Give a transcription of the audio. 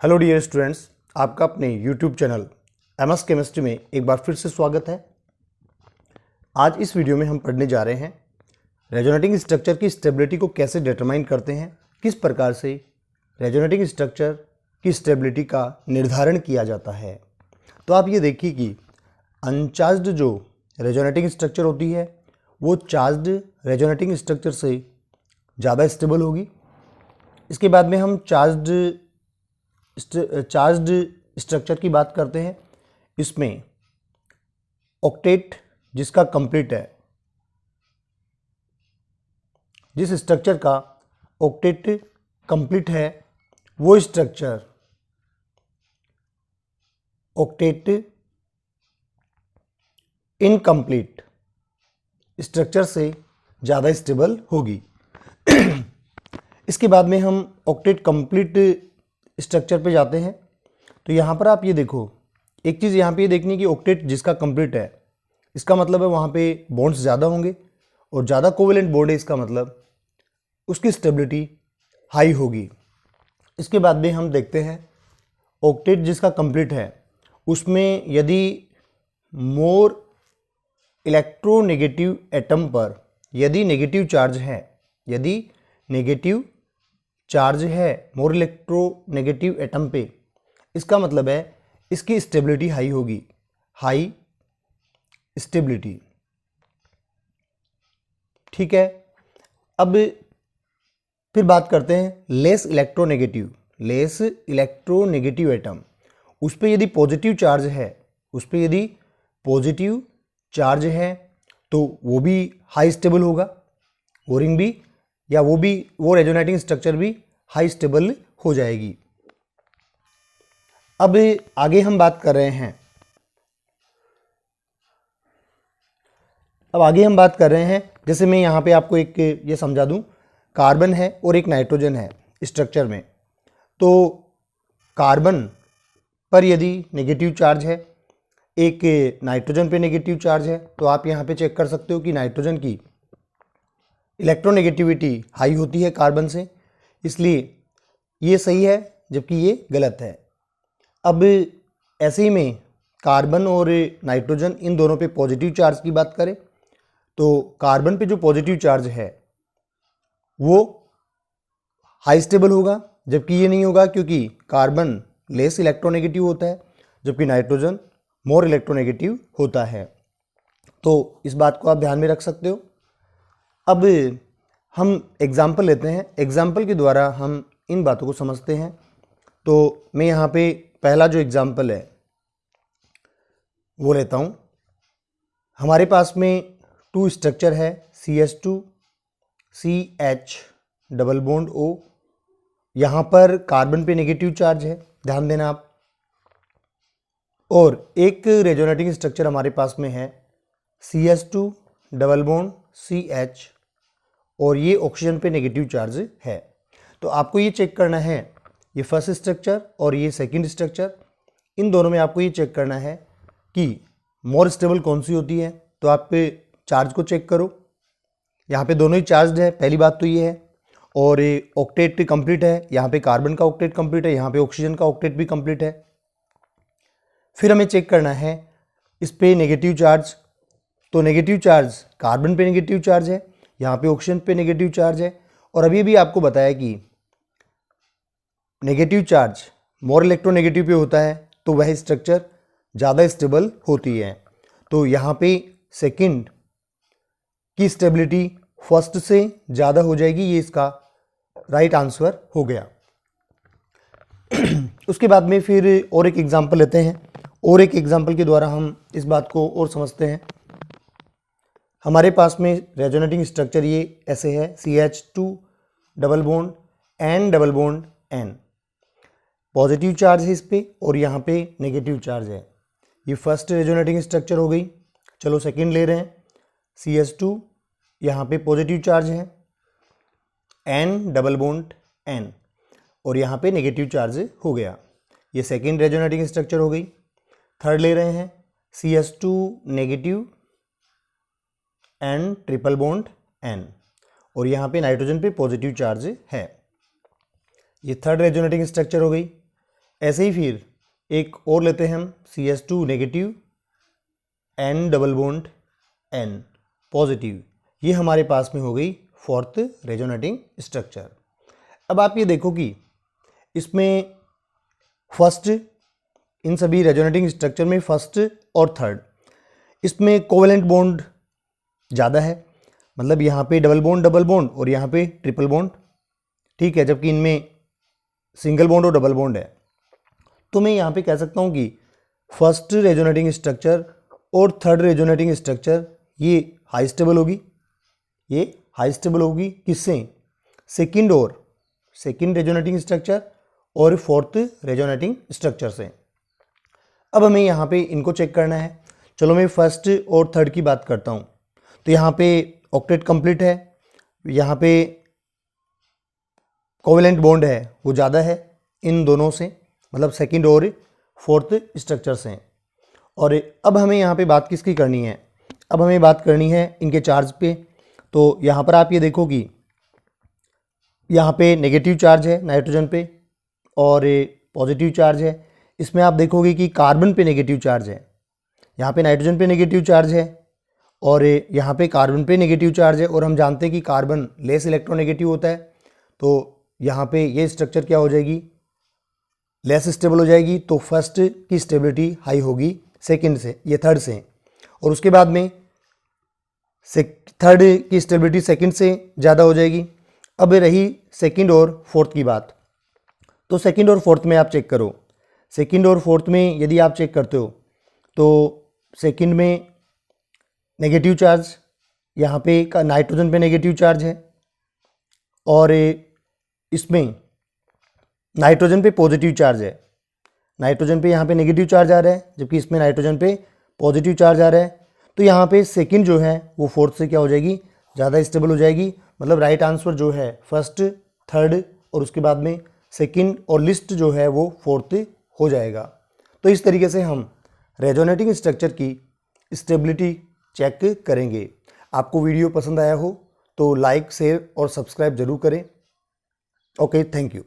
Hello dear students, आपका अपने YouTube channel MS chemistry में एक बार फिर से स्वागत है। आज इस वीडियो में हम पढ़ने जा रहे हैं रेजोनेटिंग स्ट्रक्चर की स्टेबिलिटी को कैसे डिटरमाइन करते हैं, किस प्रकार से रेजोनेटिंग स्ट्रक्चर की स्टेबिलिटी का निर्धारण किया जाता है। तो आप ये देखिए कि अनचार्ज्ड जो रेजोनेटिंग स्ट्रक्चर होती है वो चार्ज्ड रेजोनेटिंग स्ट्रक्चर से ज़्यादा स्टेबल होगी। इसके बाद में हम चार्ज्ड स्ट्रक्चर की बात करते हैं। इसमें ऑक्टेट जिसका कंप्लीट है, जिस स्ट्रक्चर का ऑक्टेट कंप्लीट है वो स्ट्रक्चर ऑक्टेट इनकम्प्लीट स्ट्रक्चर से ज़्यादा स्टेबल होगी। इसके बाद में हम ऑक्टेट कंप्लीट स्ट्रक्चर पे जाते हैं। तो यहाँ पर आप ये देखो, एक चीज़ यहाँ पे ये देखनी कि ऑक्टेट जिसका कंप्लीट है, इसका मतलब है वहाँ पे बॉन्ड्स ज़्यादा होंगे और ज़्यादा कोवेलेंट बॉन्ड है, इसका मतलब उसकी स्टेबिलिटी हाई होगी। इसके बाद में हम देखते हैं ऑक्टेट जिसका कंप्लीट है उसमें यदि मोर इलेक्ट्रोनेगेटिव एटम पर यदि नेगेटिव चार्ज है मोर इलेक्ट्रोनेगेटिव एटम पे, इसका मतलब है इसकी स्टेबिलिटी हाई होगी, हाई स्टेबिलिटी। ठीक है। अब फिर बात करते हैं लेस इलेक्ट्रोनेगेटिव एटम। उस पर यदि पॉजिटिव चार्ज है तो वो भी हाई स्टेबल होगा, वो रिंग भी या वो रेजोनेटिंग स्ट्रक्चर भी हाई स्टेबल हो जाएगी। अब आगे हम बात कर रहे हैं, जैसे मैं यहाँ पे आपको एक ये समझा दूँ, कार्बन है और एक नाइट्रोजन है स्ट्रक्चर में। तो कार्बन पर यदि नेगेटिव चार्ज है, एक नाइट्रोजन पे नेगेटिव चार्ज है, तो आप यहाँ पे चेक कर सकते हो कि नाइट्रोजन की इलेक्ट्रोनेगेटिविटी हाई होती है कार्बन से, इसलिए ये सही है जबकि ये गलत है। अब ऐसे ही में कार्बन और नाइट्रोजन इन दोनों पे पॉजिटिव चार्ज की बात करें तो कार्बन पे जो पॉजिटिव चार्ज है वो हाई स्टेबल होगा, जबकि ये नहीं होगा क्योंकि कार्बन लेस इलेक्ट्रोनेगेटिव होता है जबकि नाइट्रोजन मोर इलेक्ट्रोनेगेटिव होता है। तो इस बात को आप ध्यान में रख सकते हो। अब हम एग्जाम्पल लेते हैं, एग्जाम्पल के द्वारा हम इन बातों को समझते हैं। तो मैं यहाँ पे पहला जो एग्जाम्पल है वो लेता हूँ। हमारे पास में टू स्ट्रक्चर है CH2 CH double bond O। यहाँ पर कार्बन पे नेगेटिव चार्ज है, ध्यान देना आप। और एक रेजोनेटिंग स्ट्रक्चर हमारे पास में है CH2 डबल बॉन्ड CH और ये ऑक्सीजन पे नेगेटिव चार्ज है। तो आपको ये चेक करना है, ये फर्स्ट स्ट्रक्चर और ये सेकंड स्ट्रक्चर, इन दोनों में आपको ये चेक करना है कि मोर स्टेबल कौन सी होती है। तो आप चार्ज को चेक करो, यहाँ पे दोनों ही चार्ज्ड है, पहली बात तो ये है। और ऑक्टेट कंप्लीट है, यहाँ पे कार्बन का ऑक्टेट कंप्लीट है, यहाँ पे ऑक्सीजन का ऑक्टेट भी कंप्लीट है। फिर हमें चेक करना है इस पे नेगेटिव चार्ज, तो नेगेटिव चार्ज कार्बन पे नेगेटिव चार्ज है, यहाँ पे ऑक्सीजन पे नेगेटिव चार्ज है। और अभी भी आपको बताया कि नेगेटिव चार्ज मोर इलेक्ट्रोनेगेटिव पे होता है तो वह स्ट्रक्चर ज़्यादा स्टेबल होती है। तो यहाँ पे सेकंड की स्टेबिलिटी फर्स्ट से ज़्यादा हो जाएगी, ये इसका राइट आंसर हो गया। उसके बाद में फिर और एक एग्जांपल लेते हैं, और एक एग्जांपल के द्वारा हम इस बात को और समझते हैं। हमारे पास में रेजोनेटिंग स्ट्रक्चर ये ऐसे है CH2 double bond N double bond N, positive charge है इस पे और यहाँ पे नेगेटिव चार्ज है। ये फर्स्ट रेजोनेटिंग स्ट्रक्चर हो गई। चलो सेकंड ले रहे हैं, CH2 यहाँ पे पॉजिटिव चार्ज है, N डबल बॉन्ड N और यहाँ पे नेगेटिव चार्ज हो गया, ये सेकंड रेजोनेटिंग स्ट्रक्चर हो गई। थर्ड ले रहे हैं CH2 negative N triple bond N और यहाँ पे नाइट्रोजन पे पॉजिटिव चार्ज है, ये थर्ड रेजोनेटिंग स्ट्रक्चर हो गई। ऐसे ही फिर एक और लेते हैं हम CH2 negative, N double bond N positive. ये हमारे पास में हो गई फोर्थ रेजोनेटिंग स्ट्रक्चर। अब आप ये देखो कि इसमें फर्स्ट, इन सभी रेजोनेटिंग स्ट्रक्चर में फर्स्ट और थर्ड, इसमें कोवेलेंट बॉन्ड ज़्यादा है, मतलब यहाँ पे डबल बॉन्ड और यहाँ पे ट्रिपल बॉन्ड, ठीक है, जबकि इनमें सिंगल बॉन्ड और डबल बॉन्ड है। तो मैं यहाँ पे कह सकता हूँ कि फर्स्ट रेजोनेटिंग स्ट्रक्चर और थर्ड रेजोनेटिंग स्ट्रक्चर ये हाई स्टेबल होगी, ये हाई स्टेबल होगी किससे? सेकंड रेजोनेटिंग स्ट्रक्चर और फोर्थ रेजोनेटिंग स्ट्रक्चर से। अब हमें यहाँ पे इनको चेक करना है। चलो मैं फर्स्ट और थर्ड की बात करता हूँ। तो यहाँ पे ऑक्टेट कंप्लीट है, यहाँ पे कोवेलेंट बॉन्ड है वो ज़्यादा है इन दोनों से, मतलब सेकंड और फोर्थ स्ट्रक्चर से। और अब हमें यहाँ पे बात किसकी करनी है? अब हमें बात करनी है इनके चार्ज पे। तो यहाँ पर आप ये देखो कि यहाँ पे नेगेटिव चार्ज है नाइट्रोजन पे और पॉजिटिव चार्ज है। इसमें आप देखोगे कि कार्बन पे नेगेटिव चार्ज है, यहाँ पे नाइट्रोजन पे नेगेटिव चार्ज है और यहाँ पे कार्बन पे नेगेटिव चार्ज है। और हम जानते हैं कि कार्बन लेस इलेक्ट्रोनेगेटिव होता है, तो यहाँ पे ये स्ट्रक्चर क्या हो जाएगी? लेस स्टेबल हो जाएगी। तो फर्स्ट की स्टेबिलिटी हाई होगी सेकंड से, ये थर्ड से, और उसके बाद में थर्ड की स्टेबिलिटी सेकंड से ज़्यादा हो जाएगी। अब रही सेकंड और फोर्थ की बात। तो सेकंड और फोर्थ में आप चेक करो, सेकंड और फोर्थ में यदि आप चेक करते हो तो सेकंड में नेगेटिव चार्ज, यहाँ पे नाइट्रोजन पे नेगेटिव चार्ज है और इसमें नाइट्रोजन पे पॉजिटिव चार्ज है। नाइट्रोजन पे यहाँ पे नेगेटिव चार्ज आ रहा है, जबकि इसमें नाइट्रोजन पे पॉजिटिव चार्ज आ रहा है। तो यहाँ पे सेकंड जो है वो फोर्थ से क्या हो जाएगी? ज़्यादा स्टेबल हो जाएगी। मतलब राइट आंसर जो है फर्स्ट, थर्ड और उसके बाद में सेकंड और लिस्ट जो है वो फोर्थ हो जाएगा। तो इस तरीके से हम रेजोनेटिंग स्ट्रक्चर की स्टेबिलिटी चेक करेंगे। आपको वीडियो पसंद आया हो तो लाइक, शेयर और सब्सक्राइब जरूर करें। Okay, thank you.